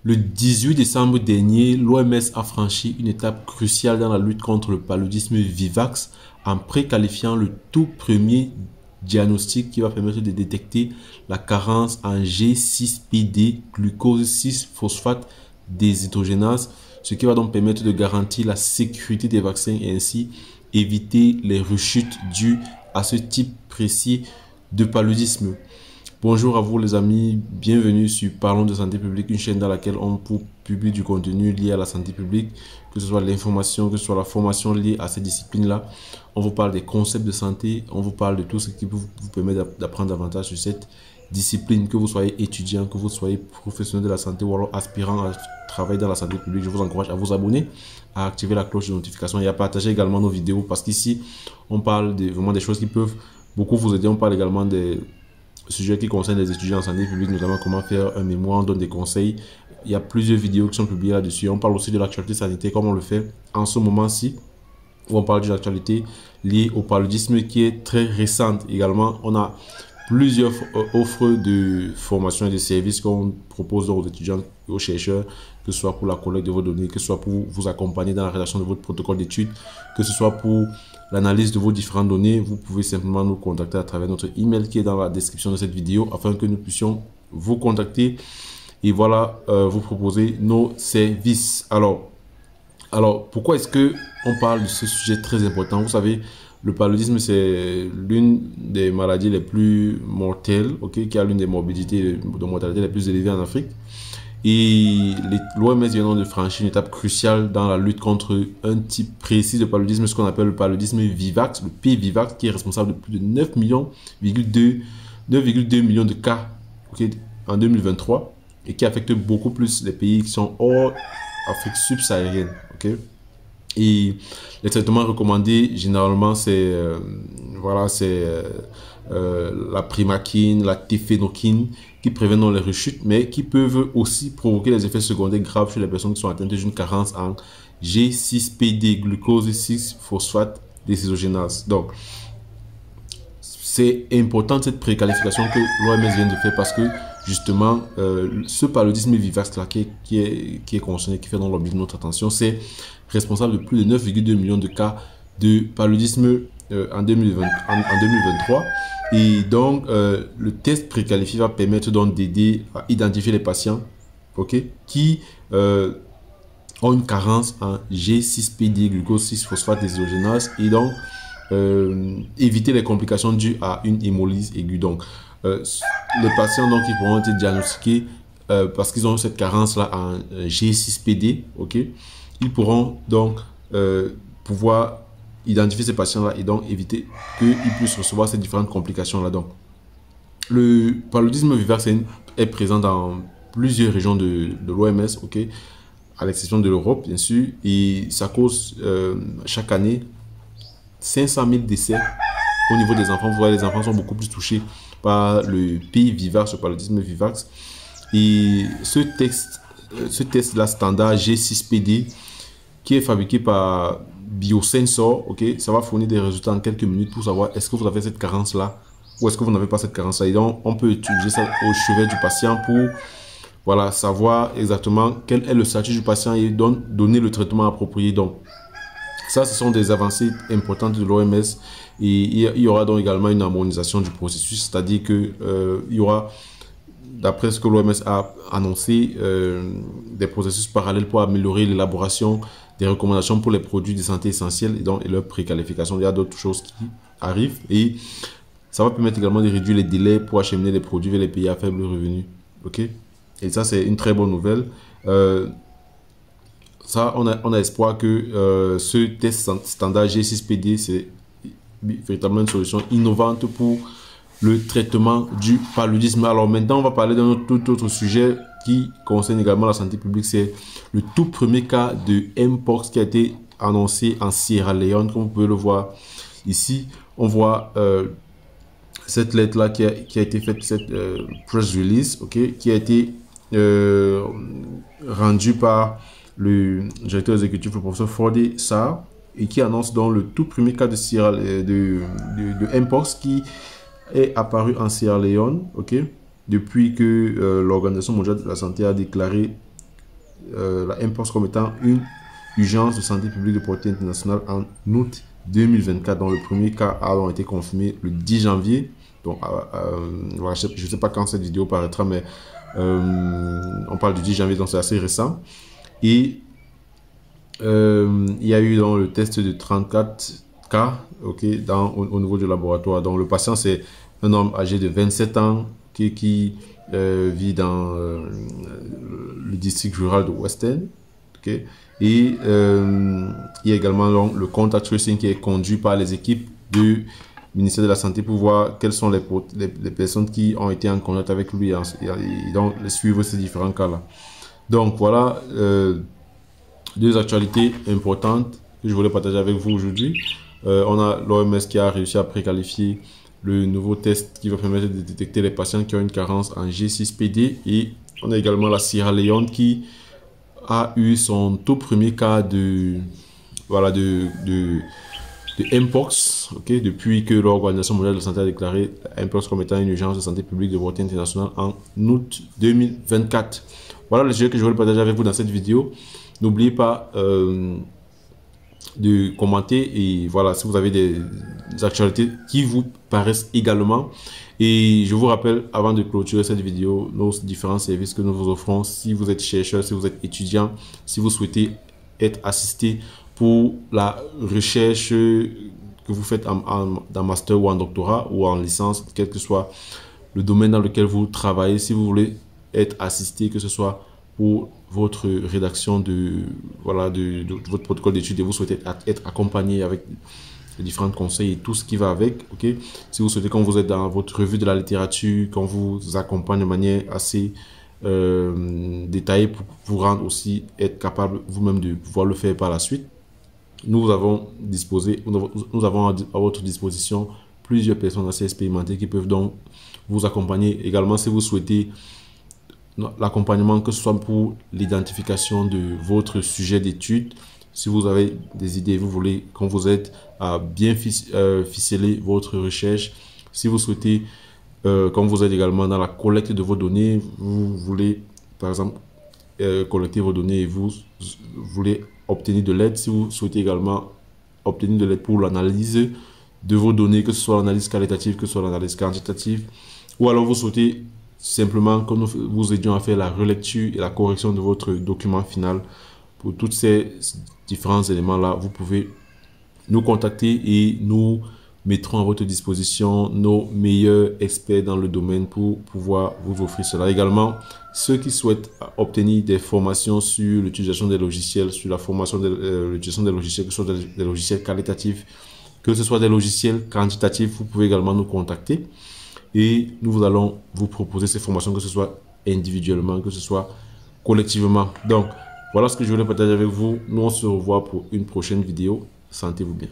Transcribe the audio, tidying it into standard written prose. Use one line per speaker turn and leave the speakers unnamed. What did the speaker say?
Le 18 décembre dernier, l'OMS a franchi une étape cruciale dans la lutte contre le paludisme vivax en préqualifiant le tout premier diagnostic qui va permettre de détecter la carence en G6PD, glucose 6-phosphate déshydrogénase, ce qui va donc permettre de garantir la sécurité des vaccins et ainsi éviter les rechutes dues à ce type précis de paludisme. Bonjour à vous les amis, bienvenue sur Parlons de santé publique, une chaîne dans laquelle on publie du contenu lié à la santé publique, que ce soit l'information, que ce soit la formation liée à ces disciplines-là. On vous parle des concepts de santé, on vous parle de tout ce qui peut vous permettre d'apprendre davantage sur cette discipline, que vous soyez étudiant, que vous soyez professionnel de la santé ou alors aspirant à travailler dans la santé publique. Je vous encourage à vous abonner, à activer la cloche de notification et à partager également nos vidéos parce qu'ici, on parle vraiment des choses qui peuvent beaucoup vous aider. On parle également des sujets qui concernent les étudiants en santé publique, notamment comment faire un mémoire, on donne des conseils. Il y a plusieurs vidéos qui sont publiées là-dessus. On parle aussi de l'actualité sanitaire, comme on le fait en ce moment-ci, où on parle d'une actualité liée au paludisme qui est très récente. Également, on a plusieurs offres de formation et de services qu'on propose aux étudiants et aux chercheurs, que ce soit pour la collecte de vos données, que ce soit pour vous accompagner dans la rédaction de votre protocole d'études, que ce soit pour l'analyse de vos différentes données. Vous pouvez simplement nous contacter à travers notre email qui est dans la description de cette vidéo afin que nous puissions vous contacter et voilà, vous proposer nos services. Alors pourquoi est-ce que on parle de ce sujet très important? Vous savez, le paludisme, c'est l'une des maladies les plus mortelles, qui a l'une des morbidités de mortalité les plus élevées en Afrique. Et l'OMS vient de franchir une étape cruciale dans la lutte contre un type précis de paludisme, ce qu'on appelle le paludisme vivax, le P-Vivax, qui est responsable de plus de 9,2 millions de cas en 2023 et qui affecte beaucoup plus les pays qui sont hors Afrique subsaharienne. Et les traitements recommandés, généralement, c'est la primaquine, la tefénoquine, qui préviennent les rechutes, mais qui peuvent aussi provoquer des effets secondaires graves chez les personnes qui sont atteintes d'une carence en G6PD, glucose 6-phosphate déshydrogénase. Donc, c'est important cette préqualification que l'OMS vient de faire parce que justement, ce paludisme vivax là qui est concerné, qui fait dans l'objet de notre attention, c'est responsable de plus de 9,2 millions de cas de paludisme en 2023. Et donc, le test préqualifié va permettre donc d'aider à identifier les patients qui ont une carence en G6PD, glucose 6-phosphate déshydrogénase, et donc éviter les complications dues à une hémolyse aiguë. Donc, les patients donc, ils pourront être diagnostiqués parce qu'ils ont cette carence-là en G6PD, ils pourront donc pouvoir identifier ces patients-là et donc éviter qu'ils puissent recevoir ces différentes complications-là. Donc, le paludisme vivax est présent dans plusieurs régions de l'OMS, à l'exception de l'Europe, bien sûr, et ça cause chaque année 500 000 décès au niveau des enfants. Vous voyez, les enfants sont beaucoup plus touchés par le P-Vivax, le paludisme vivax. Et ce test-là standard G6PD, qui est fabriqué par Biosensor, ça va fournir des résultats en quelques minutes pour savoir est-ce que vous avez cette carence-là ou est-ce que vous n'avez pas cette carence-là. Et donc, on peut utiliser ça au chevet du patient pour savoir exactement quel est le statut du patient et donner le traitement approprié. Donc, ça, ce sont des avancées importantes de l'OMS et il y aura donc également une harmonisation du processus, c'est-à-dire que il y aura, d'après ce que l'OMS a annoncé, des processus parallèles pour améliorer l'élaboration des recommandations pour les produits de santé essentiels et leur préqualification. Il y a d'autres choses qui arrivent et ça va permettre également de réduire les délais pour acheminer les produits vers les pays à faible revenu. Et ça, c'est une très bonne nouvelle. Ça, on a espoir que ce test standard G6PD, c'est véritablement une solution innovante pour le traitement du paludisme. Alors maintenant, on va parler d'un tout autre sujet qui concerne également la santé publique. C'est le tout premier cas de Mpox qui a été annoncé en Sierra Leone. Comme vous pouvez le voir ici, on voit cette lettre-là qui a été faite, cette press release, qui a été rendue par le directeur exécutif, le professeur Fordé Sarr, et qui annonce donc le tout premier cas de Mpox qui est apparu en Sierra Leone, depuis que l'Organisation mondiale de la santé a déclaré la Mpox comme étant une urgence de santé publique de portée internationale en août 2024, dont le premier cas a été confirmé le 10 janvier. Donc, voilà, je ne sais pas quand cette vidéo paraîtra, mais on parle du 10 janvier, donc c'est assez récent. Et il y a eu donc le test de 34 cas, ok, au niveau du laboratoire. Donc, le patient, c'est un homme âgé de 27 ans qui vit dans le district rural de West End. Okay. Et il y a également donc, le contact tracing qui est conduit par les équipes du ministère de la Santé pour voir quelles sont les personnes qui ont été en contact avec lui et donc suivre ces différents cas-là. Donc voilà deux actualités importantes que je voulais partager avec vous aujourd'hui. On a l'OMS qui a réussi à préqualifier le nouveau test qui va permettre de détecter les patients qui ont une carence en G6PD, et on a également la Sierra Leone qui a eu son tout premier cas de Mpox, okay, depuis que l'Organisation mondiale de la santé a déclaré Mpox comme étant une urgence de santé publique de portée internationale en août 2024. Voilà le sujet que je voulais partager avec vous dans cette vidéo. N'oubliez pas de commenter, et voilà, si vous avez des actualités qui vous paraissent également. Et je vous rappelle, avant de clôturer cette vidéo, nos différents services que nous vous offrons. Si vous êtes chercheur, si vous êtes étudiant, si vous souhaitez être assisté pour la recherche que vous faites dans master ou en doctorat ou en licence, quel que soit le domaine dans lequel vous travaillez, si vous voulez être assisté, que ce soit pour votre rédaction de votre protocole d'études et vous souhaitez être accompagné avec les différents conseils et tout ce qui va avec, ok. Si vous souhaitez qu'on vous aide dans votre revue de la littérature, qu'on vous accompagne de manière assez détaillée pour vous rendre aussi être capable vous-même de pouvoir le faire par la suite, nous avons à votre disposition plusieurs personnes assez expérimentées qui peuvent donc vous accompagner. Également, si vous souhaitez l'accompagnement, que ce soit pour l'identification de votre sujet d'étude, si vous avez des idées, vous voulez qu'on vous aide à bien ficeler votre recherche, si vous souhaitez qu'on vous aide également dans la collecte de vos données, vous voulez par exemple collecter vos données et vous voulez obtenir de l'aide, si vous souhaitez également obtenir de l'aide pour l'analyse de vos données, que ce soit l'analyse qualitative, que ce soit l'analyse quantitative, ou alors vous souhaitez simplement que nous vous aidions à faire la relecture et la correction de votre document final. Pour tous ces différents éléments-là, vous pouvez nous contacter et nous mettrons à votre disposition nos meilleurs experts dans le domaine pour pouvoir vous offrir cela. Également, ceux qui souhaitent obtenir des formations sur l'utilisation des logiciels, sur la formation de l'utilisation des logiciels, que ce soit des logiciels qualitatifs, que ce soit des logiciels quantitatifs, vous pouvez également nous contacter. Et nous allons vous proposer ces formations, que ce soit individuellement, que ce soit collectivement. Donc, voilà ce que je voulais partager avec vous. Nous, on se revoit pour une prochaine vidéo. Sentez-vous bien.